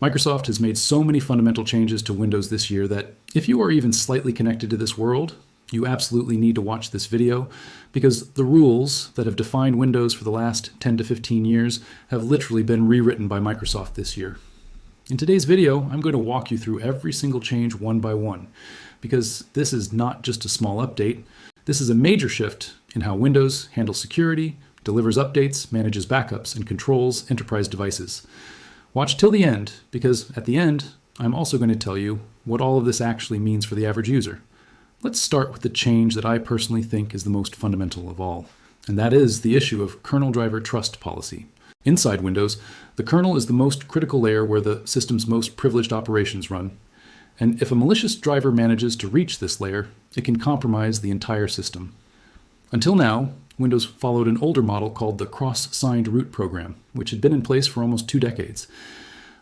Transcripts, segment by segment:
Microsoft has made so many fundamental changes to Windows this year that if you are even slightly connected to this world, you absolutely need to watch this video, because the rules that have defined Windows for the last 10 to 15 years have literally been rewritten by Microsoft this year. In today's video, I'm going to walk you through every single change one by one, because this is not just a small update. This is a major shift in how Windows handles security, delivers updates, manages backups, and controls enterprise devices. Watch till the end, because at the end, I'm also going to tell you what all of this actually means for the average user. Let's start with the change that I personally think is the most fundamental of all, and that is the issue of kernel driver trust policy. Inside Windows, the kernel is the most critical layer where the system's most privileged operations run, and if a malicious driver manages to reach this layer, it can compromise the entire system. Until now, Windows followed an older model called the cross-signed root program, which had been in place for almost 2 decades.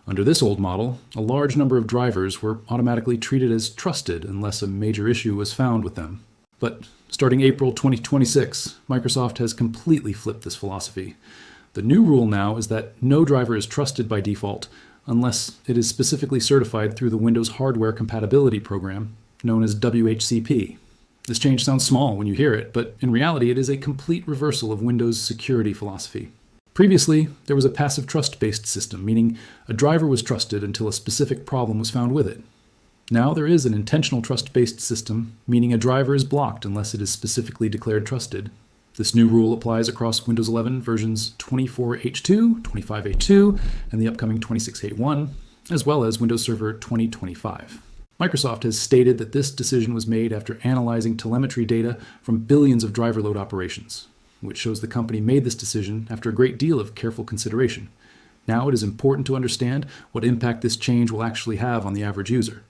Under this old model, a large number of drivers were automatically treated as trusted unless a major issue was found with them. But starting April 2026, Microsoft has completely flipped this philosophy. The new rule now is that no driver is trusted by default unless it is specifically certified through the Windows Hardware Compatibility Program, known as WHCP. This change sounds small when you hear it, but in reality it is a complete reversal of Windows' security philosophy. Previously, there was a passive trust-based system, meaning a driver was trusted until a specific problem was found with it. Now there is an intentional trust-based system, meaning a driver is blocked unless it is specifically declared trusted. This new rule applies across Windows 11 versions 24H2, 25H2, and the upcoming 26H1, as well as Windows Server 2025. Microsoft has stated that this decision was made after analyzing telemetry data from billions of driver load operations, which shows the company made this decision after a great deal of careful consideration. Now it is important to understand what impact this change will actually have on the average user.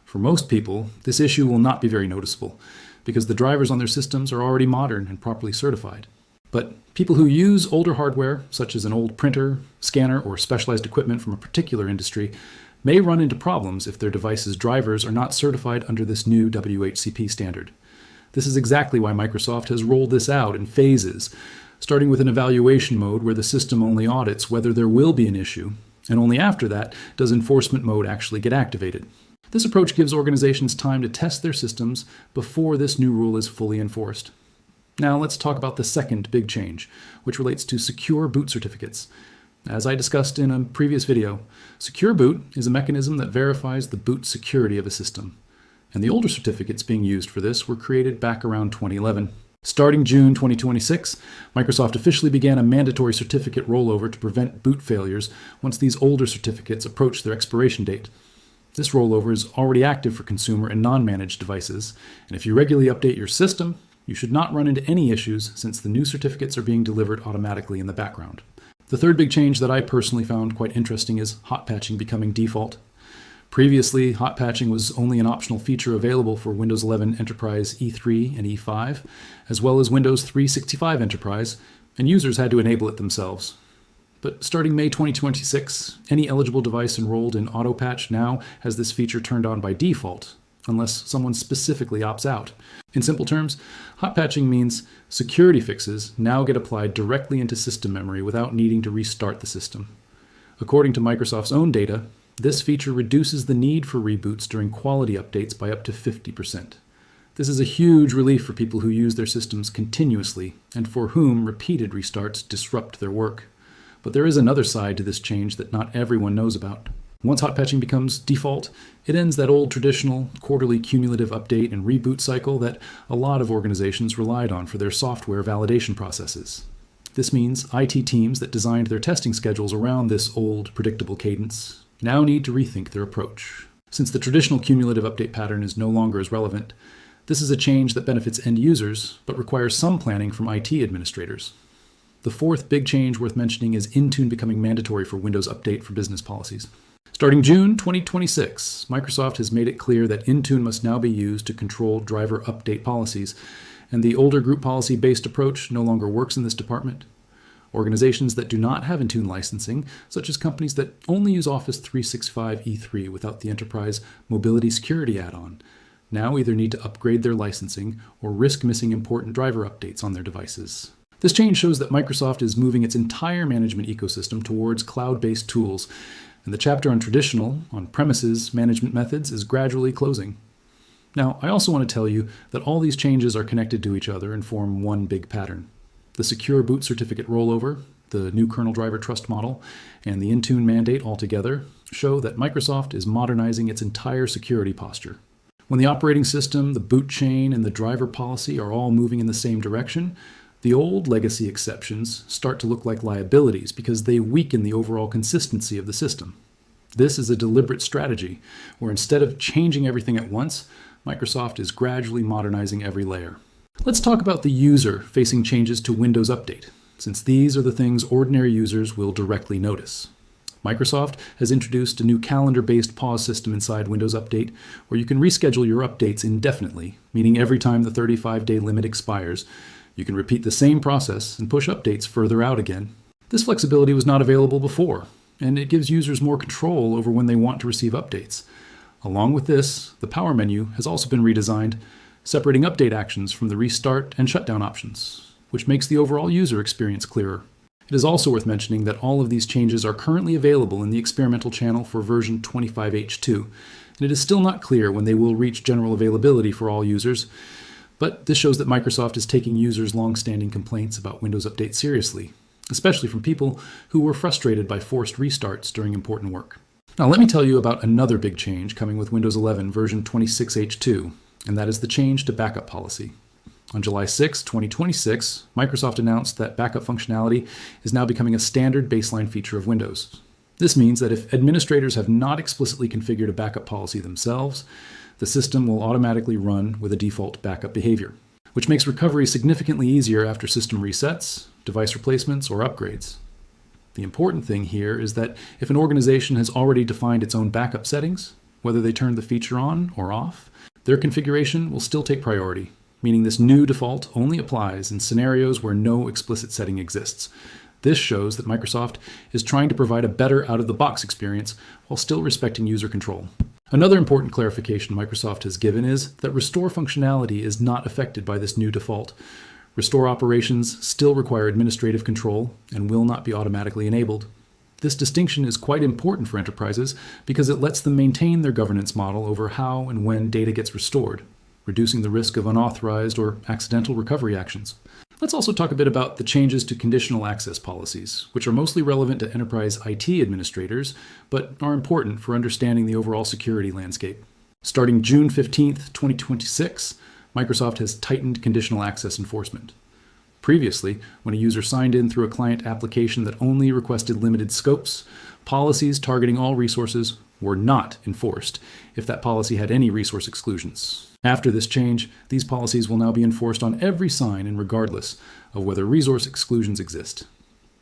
For most people, this issue will not be very noticeable, because the drivers on their systems are already modern and properly certified. But people who use older hardware, such as an old printer, scanner, or specialized equipment from a particular industry, may run into problems if their device's drivers are not certified under this new WHCP standard. This is exactly why Microsoft has rolled this out in phases, starting with an evaluation mode where the system only audits whether there will be an issue, and only after that does enforcement mode actually get activated. This approach gives organizations time to test their systems before this new rule is fully enforced. Now let's talk about the second big change, which relates to secure boot certificates. As I discussed in a previous video, Secure Boot is a mechanism that verifies the boot security of a system, and the older certificates being used for this were created back around 2011. Starting June 2026, Microsoft officially began a mandatory certificate rollover to prevent boot failures once these older certificates approach their expiration date. This rollover is already active for consumer and non-managed devices, and if you regularly update your system, you should not run into any issues since the new certificates are being delivered automatically in the background. The third big change that I personally found quite interesting is hotpatching becoming default. Previously, hotpatching was only an optional feature available for Windows 11 Enterprise E3 and E5, as well as Windows 365 Enterprise, and users had to enable it themselves. But starting May 2026, any eligible device enrolled in AutoPatch now has this feature turned on by default, unless someone specifically opts out. In simple terms, hotpatching means security fixes now get applied directly into system memory without needing to restart the system. According to Microsoft's own data, this feature reduces the need for reboots during quality updates by up to 50%. This is a huge relief for people who use their systems continuously and for whom repeated restarts disrupt their work. But there is another side to this change that not everyone knows about. Once hotpatching becomes default, it ends that old traditional quarterly cumulative update and reboot cycle that a lot of organizations relied on for their software validation processes. This means IT teams that designed their testing schedules around this old, predictable cadence now need to rethink their approach. Since the traditional cumulative update pattern is no longer as relevant, this is a change that benefits end users, but requires some planning from IT administrators. The fourth big change worth mentioning is Intune becoming mandatory for Windows Update for business policies. Starting June 2026, Microsoft has made it clear that Intune must now be used to control driver update policies, and the older group policy-based approach no longer works in this department. Organizations that do not have Intune licensing, such as companies that only use Office 365 E3 without the Enterprise Mobility Security add-on, now either need to upgrade their licensing or risk missing important driver updates on their devices. This change shows that Microsoft is moving its entire management ecosystem towards cloud-based tools, and the chapter on traditional, on-premises management methods is gradually closing. Now, I also want to tell you that all these changes are connected to each other and form one big pattern. The secure boot certificate rollover, the new kernel driver trust model, and the Intune mandate altogether show that Microsoft is modernizing its entire security posture. When the operating system, the boot chain, and the driver policy are all moving in the same direction, the old legacy exceptions start to look like liabilities because they weaken the overall consistency of the system. This is a deliberate strategy, where instead of changing everything at once, Microsoft is gradually modernizing every layer. Let's talk about the user facing changes to Windows Update, since these are the things ordinary users will directly notice. Microsoft has introduced a new calendar-based pause system inside Windows Update where you can reschedule your updates indefinitely, meaning every time the 35-day limit expires, you can repeat the same process and push updates further out again. This flexibility was not available before, and it gives users more control over when they want to receive updates. Along with this, the Power menu has also been redesigned, separating update actions from the restart and shutdown options, which makes the overall user experience clearer. It is also worth mentioning that all of these changes are currently available in the experimental channel for version 25H2, and it is still not clear when they will reach general availability for all users, but this shows that Microsoft is taking users' long-standing complaints about Windows Update seriously, especially from people who were frustrated by forced restarts during important work. Now let me tell you about another big change coming with Windows 11 version 26H2, and that is the change to backup policy. On July 6, 2026, Microsoft announced that backup functionality is now becoming a standard baseline feature of Windows. This means that if administrators have not explicitly configured a backup policy themselves, the system will automatically run with a default backup behavior, which makes recovery significantly easier after system resets, device replacements, or upgrades. The important thing here is that if an organization has already defined its own backup settings, whether they turn the feature on or off, their configuration will still take priority, meaning this new default only applies in scenarios where no explicit setting exists. This shows that Microsoft is trying to provide a better out-of-the-box experience while still respecting user control. Another important clarification Microsoft has given is that restore functionality is not affected by this new default. Restore operations still require administrative control and will not be automatically enabled. This distinction is quite important for enterprises because it lets them maintain their governance model over how and when data gets restored, reducing the risk of unauthorized or accidental recovery actions. Let's also talk a bit about the changes to conditional access policies, which are mostly relevant to enterprise IT administrators, but are important for understanding the overall security landscape. Starting June 15, 2026, Microsoft has tightened conditional access enforcement. Previously, when a user signed in through a client application that only requested limited scopes, policies targeting all resources were not enforced if that policy had any resource exclusions. After this change, these policies will now be enforced on every sign and regardless of whether resource exclusions exist.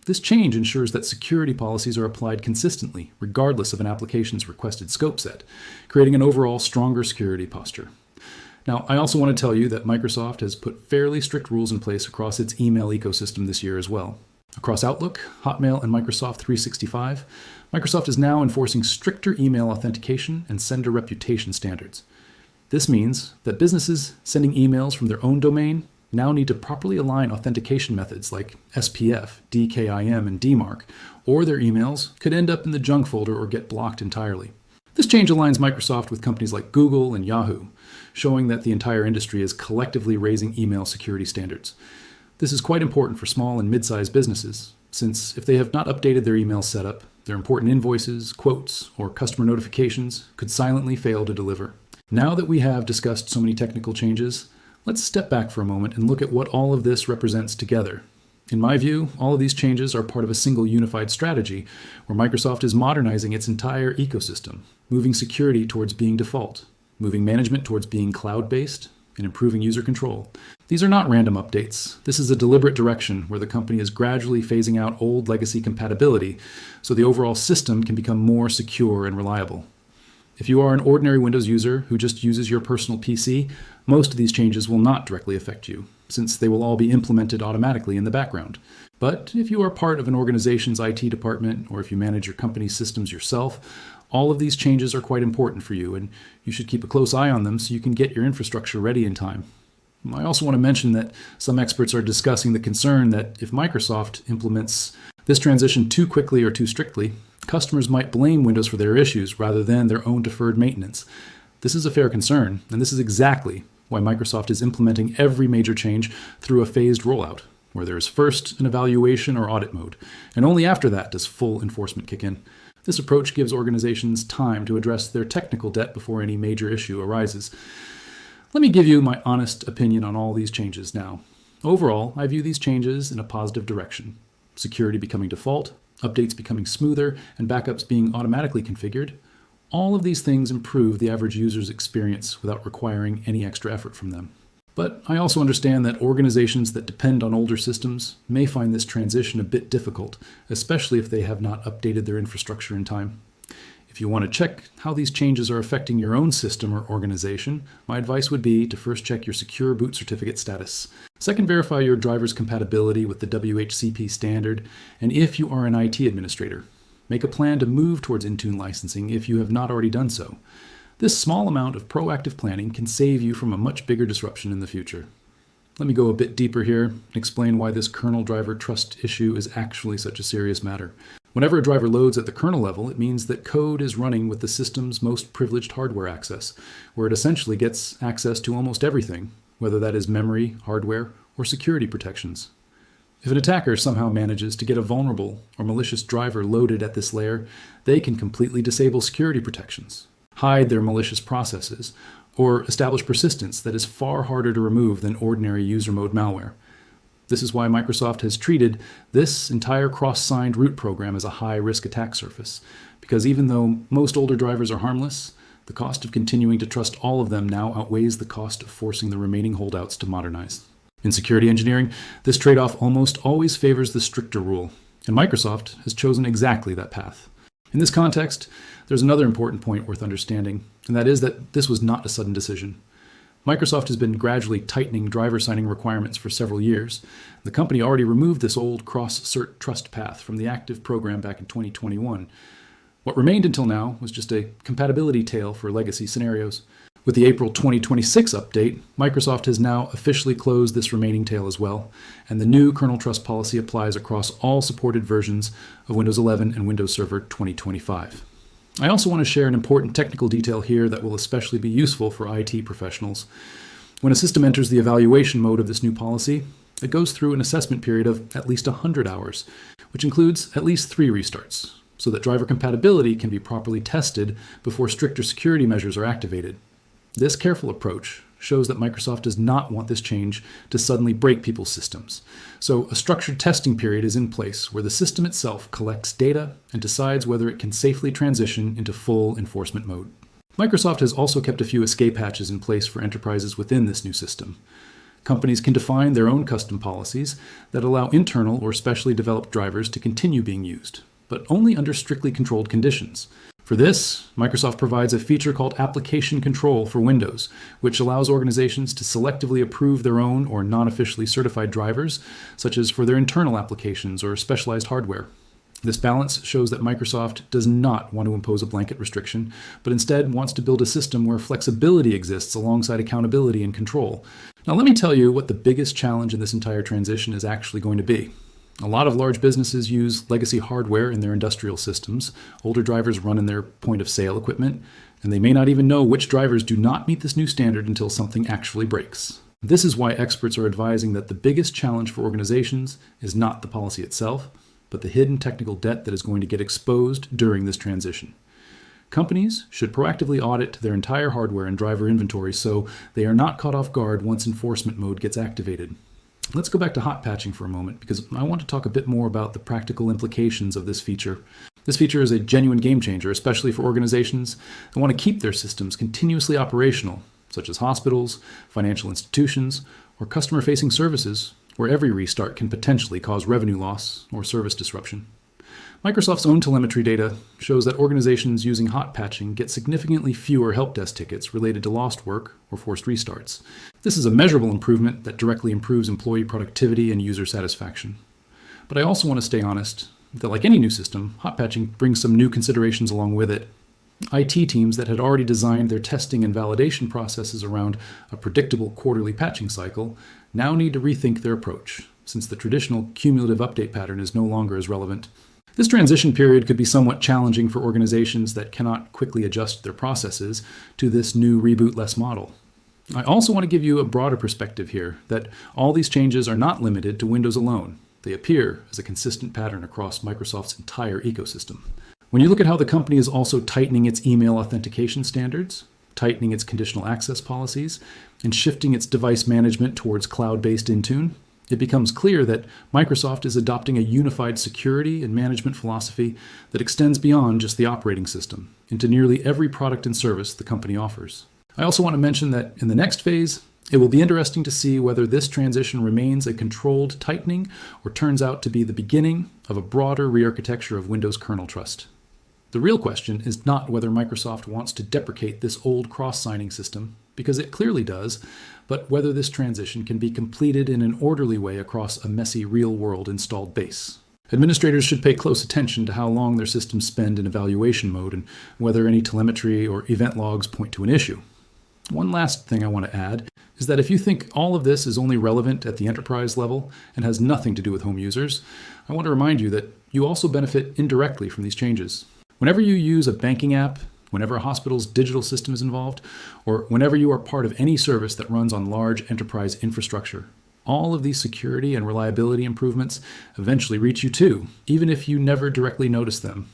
This change ensures that security policies are applied consistently, regardless of an application's requested scope set, creating an overall stronger security posture. Now, I also want to tell you that Microsoft has put fairly strict rules in place across its email ecosystem this year as well. Across Outlook, Hotmail, and Microsoft 365, Microsoft is now enforcing stricter email authentication and sender reputation standards. This means that businesses sending emails from their own domain now need to properly align authentication methods like SPF, DKIM, and DMARC, or their emails could end up in the junk folder or get blocked entirely. This change aligns Microsoft with companies like Google and Yahoo, showing that the entire industry is collectively raising email security standards. This is quite important for small and mid-sized businesses, since if they have not updated their email setup, their important invoices, quotes, or customer notifications could silently fail to deliver. Now that we have discussed so many technical changes, let's step back for a moment and look at what all of this represents together. In my view, all of these changes are part of a single unified strategy where Microsoft is modernizing its entire ecosystem, moving security towards being default, moving management towards being cloud-based, and improving user control. These are not random updates. This is a deliberate direction where the company is gradually phasing out old legacy compatibility so the overall system can become more secure and reliable. If you are an ordinary Windows user who just uses your personal PC, most of these changes will not directly affect you, since they will all be implemented automatically in the background. But if you are part of an organization's IT department, or if you manage your company's systems yourself, all of these changes are quite important for you, and you should keep a close eye on them so you can get your infrastructure ready in time. I also want to mention that some experts are discussing the concern that if Microsoft implements this transition too quickly or too strictly, Customers might blame Windows for their issues rather than their own deferred maintenance. This is a fair concern, and this is exactly why Microsoft is implementing every major change through a phased rollout, where there is first an evaluation or audit mode, and only after that does full enforcement kick in. This approach gives organizations time to address their technical debt before any major issue arises. Let me give you my honest opinion on all these changes now. Overall, I view these changes in a positive direction. Security becoming default, updates becoming smoother, and backups being automatically configured. All of these things improve the average user's experience without requiring any extra effort from them. But I also understand that organizations that depend on older systems may find this transition a bit difficult, especially if they have not updated their infrastructure in time. If you want to check how these changes are affecting your own system or organization, my advice would be to first check your secure boot certificate status. Second, verify your driver's compatibility with the WHCP standard, and if you are an IT administrator, make a plan to move towards Intune licensing if you have not already done so. This small amount of proactive planning can save you from a much bigger disruption in the future. Let me go a bit deeper here and explain why this kernel driver trust issue is actually such a serious matter. Whenever a driver loads at the kernel level, it means that code is running with the system's most privileged hardware access, where it essentially gets access to almost everything, whether that is memory, hardware, or security protections. If an attacker somehow manages to get a vulnerable or malicious driver loaded at this layer, they can completely disable security protections, hide their malicious processes, or establish persistence that is far harder to remove than ordinary user mode malware. This is why Microsoft has treated this entire cross-signed root program as a high-risk attack surface, because even though most older drivers are harmless, the cost of continuing to trust all of them now outweighs the cost of forcing the remaining holdouts to modernize. In security engineering, this trade-off almost always favors the stricter rule, and Microsoft has chosen exactly that path. In this context, there's another important point worth understanding, and that is that this was not a sudden decision. Microsoft has been gradually tightening driver signing requirements for several years. The company already removed this old cross-cert trust path from the active program back in 2021. What remained until now was just a compatibility tail for legacy scenarios. With the April 2026 update, Microsoft has now officially closed this remaining tail as well, and the new kernel trust policy applies across all supported versions of Windows 11 and Windows Server 2025. I also want to share an important technical detail here that will especially be useful for IT professionals. When a system enters the evaluation mode of this new policy, it goes through an assessment period of at least 100 hours, which includes at least 3 restarts, so that driver compatibility can be properly tested before stricter security measures are activated. This careful approach shows that Microsoft does not want this change to suddenly break people's systems. So a structured testing period is in place where the system itself collects data and decides whether it can safely transition into full enforcement mode. Microsoft has also kept a few escape hatches in place for enterprises within this new system. Companies can define their own custom policies that allow internal or specially developed drivers to continue being used, but only under strictly controlled conditions. For this, Microsoft provides a feature called Application Control for Windows, which allows organizations to selectively approve their own or non-officially certified drivers, such as for their internal applications or specialized hardware. This balance shows that Microsoft does not want to impose a blanket restriction, but instead wants to build a system where flexibility exists alongside accountability and control. Now let me tell you what the biggest challenge in this entire transition is actually going to be. A lot of large businesses use legacy hardware in their industrial systems. Older drivers run in their point-of-sale equipment, and they may not even know which drivers do not meet this new standard until something actually breaks. This is why experts are advising that the biggest challenge for organizations is not the policy itself, but the hidden technical debt that is going to get exposed during this transition. Companies should proactively audit their entire hardware and driver inventory so they are not caught off guard once enforcement mode gets activated. Let's go back to hotpatching for a moment, because I want to talk a bit more about the practical implications of this feature. This feature is a genuine game changer, especially for organizations that want to keep their systems continuously operational, such as hospitals, financial institutions, or customer-facing services, where every restart can potentially cause revenue loss or service disruption. Microsoft's own telemetry data shows that organizations using hotpatching get significantly fewer help desk tickets related to lost work or forced restarts. This is a measurable improvement that directly improves employee productivity and user satisfaction. But I also want to stay honest that, like any new system, hotpatching brings some new considerations along with it. IT teams that had already designed their testing and validation processes around a predictable quarterly patching cycle now need to rethink their approach, since the traditional cumulative update pattern is no longer as relevant. This transition period could be somewhat challenging for organizations that cannot quickly adjust their processes to this new reboot-less model. I also want to give you a broader perspective here, that all these changes are not limited to Windows alone. They appear as a consistent pattern across Microsoft's entire ecosystem. When you look at how the company is also tightening its email authentication standards, tightening its conditional access policies, and shifting its device management towards cloud-based Intune, it becomes clear that Microsoft is adopting a unified security and management philosophy that extends beyond just the operating system into nearly every product and service the company offers. I also want to mention that in the next phase, it will be interesting to see whether this transition remains a controlled tightening or turns out to be the beginning of a broader re-architecture of Windows kernel trust. The real question is not whether Microsoft wants to deprecate this old cross-signing system, because it clearly does, but whether this transition can be completed in an orderly way across a messy real-world installed base. Administrators should pay close attention to how long their systems spend in evaluation mode and whether any telemetry or event logs point to an issue. One last thing I want to add is that if you think all of this is only relevant at the enterprise level and has nothing to do with home users, I want to remind you that you also benefit indirectly from these changes. Whenever you use a banking app, whenever a hospital's digital system is involved, or whenever you are part of any service that runs on large enterprise infrastructure, all of these security and reliability improvements eventually reach you too, even if you never directly notice them.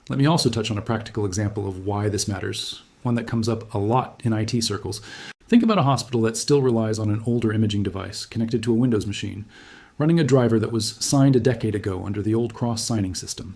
Let me also touch on a practical example of why this matters, one that comes up a lot in IT circles. Think about a hospital that still relies on an older imaging device connected to a Windows machine, running a driver that was signed a decade ago under the old cross-signing system.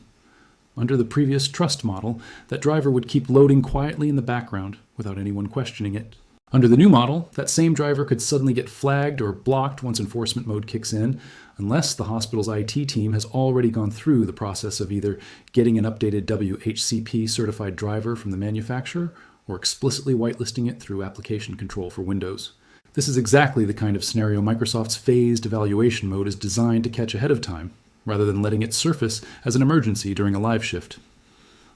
Under the previous trust model, that driver would keep loading quietly in the background without anyone questioning it. Under the new model, that same driver could suddenly get flagged or blocked once enforcement mode kicks in, unless the hospital's IT team has already gone through the process of either getting an updated WHCP certified driver from the manufacturer or explicitly whitelisting it through application control for Windows. This is exactly the kind of scenario Microsoft's phased evaluation mode is designed to catch ahead of time, rather than letting it surface as an emergency during a live shift.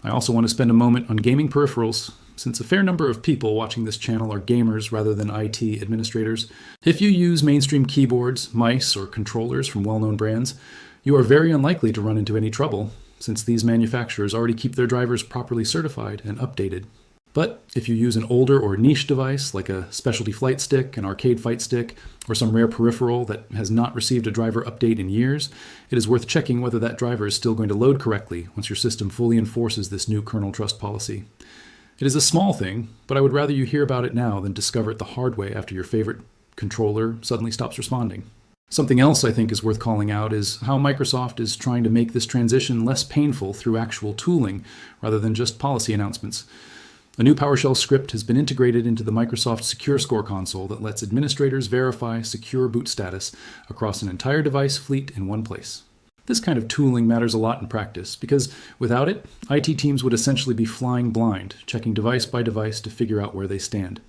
I also want to spend a moment on gaming peripherals, since a fair number of people watching this channel are gamers rather than IT administrators. If you use mainstream keyboards, mice, or controllers from well-known brands, you are very unlikely to run into any trouble, since these manufacturers already keep their drivers properly certified and updated. But if you use an older or niche device like a specialty flight stick, an arcade fight stick, or some rare peripheral that has not received a driver update in years, it is worth checking whether that driver is still going to load correctly once your system fully enforces this new kernel trust policy. It is a small thing, but I would rather you hear about it now than discover it the hard way after your favorite controller suddenly stops responding. Something else I think is worth calling out is how Microsoft is trying to make this transition less painful through actual tooling rather than just policy announcements. A new PowerShell script has been integrated into the Microsoft Secure Score console that lets administrators verify secure boot status across an entire device fleet in one place. This kind of tooling matters a lot in practice because without it, IT teams would essentially be flying blind, checking device by device to figure out where they stand.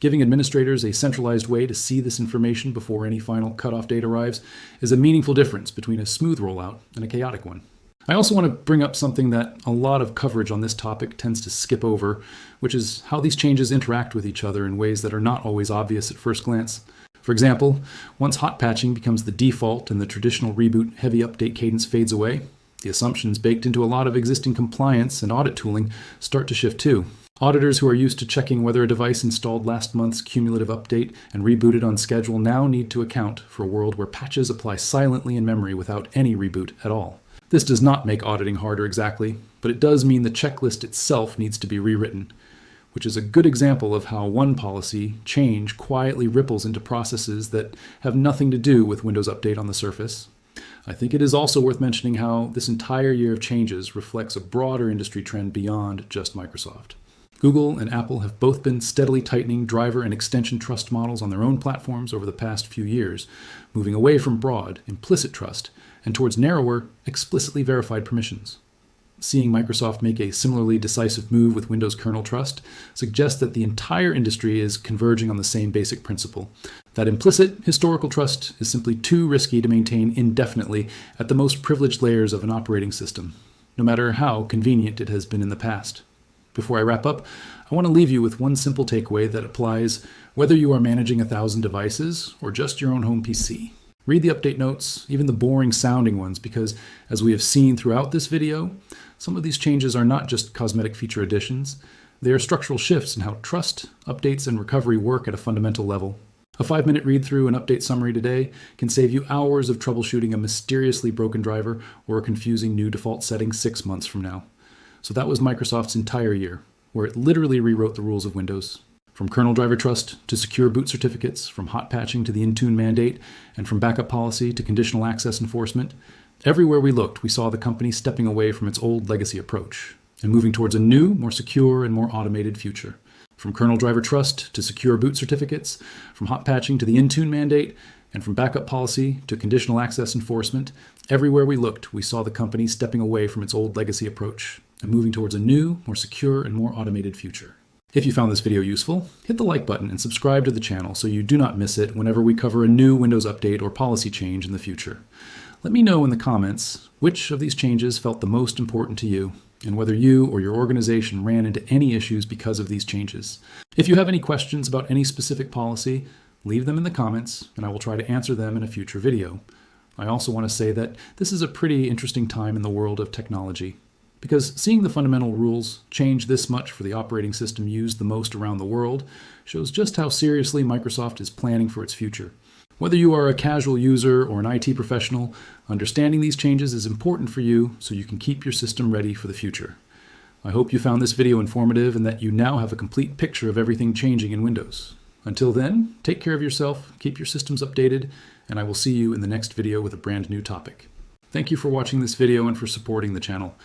Giving administrators a centralized way to see this information before any final cutoff date arrives is a meaningful difference between a smooth rollout and a chaotic one. I also want to bring up something that a lot of coverage on this topic tends to skip over, which is how these changes interact with each other in ways that are not always obvious at first glance. For example, once hotpatching becomes the default and the traditional reboot heavy update cadence fades away, the assumptions baked into a lot of existing compliance and audit tooling start to shift too. Auditors who are used to checking whether a device installed last month's cumulative update and rebooted on schedule now need to account for a world where patches apply silently in memory without any reboot at all. This does not make auditing harder exactly, but it does mean the checklist itself needs to be rewritten, which is a good example of how one policy change quietly ripples into processes that have nothing to do with Windows Update on the surface. I think it is also worth mentioning how this entire year of changes reflects a broader industry trend beyond just Microsoft. Google and Apple have both been steadily tightening driver and extension trust models on their own platforms over the past few years, moving away from broad, implicit trust and towards narrower, explicitly verified permissions. Seeing Microsoft make a similarly decisive move with Windows kernel trust suggests that the entire industry is converging on the same basic principle, that implicit historical trust is simply too risky to maintain indefinitely at the most privileged layers of an operating system, no matter how convenient it has been in the past. Before I wrap up, I want to leave you with one simple takeaway that applies whether you are managing 1,000 devices or just your own home PC. Read the update notes, even the boring sounding ones, because as we have seen throughout this video, some of these changes are not just cosmetic feature additions, they are structural shifts in how trust, updates, and recovery work at a fundamental level. A 5-minute read-through and update summary today can save you hours of troubleshooting a mysteriously broken driver or a confusing new default setting 6 months from now. So that was Microsoft's entire year, where it literally rewrote the rules of Windows. From kernel driver trust to secure boot certificates, from hot patching to the Intune mandate, and from backup policy to conditional access enforcement, everywhere we looked, we saw the company stepping away from its old legacy approach and moving towards a new, more secure, and more automated future. From kernel driver trust to secure boot certificates, from hot patching to the Intune mandate, and from backup policy to conditional access enforcement, everywhere we looked, we saw the company stepping away from its old legacy approach and moving towards a new, more secure, and more automated future. If you found this video useful, hit the like button and subscribe to the channel so you do not miss it whenever we cover a new Windows update or policy change in the future. Let me know in the comments which of these changes felt the most important to you, and whether you or your organization ran into any issues because of these changes. If you have any questions about any specific policy, leave them in the comments and I will try to answer them in a future video. I also want to say that this is a pretty interesting time in the world of technology, because seeing the fundamental rules change this much for the operating system used the most around the world shows just how seriously Microsoft is planning for its future. Whether you are a casual user or an IT professional, understanding these changes is important for you so you can keep your system ready for the future. I hope you found this video informative and that you now have a complete picture of everything changing in Windows. Until then, take care of yourself, keep your systems updated, and I will see you in the next video with a brand new topic. Thank you for watching this video and for supporting the channel.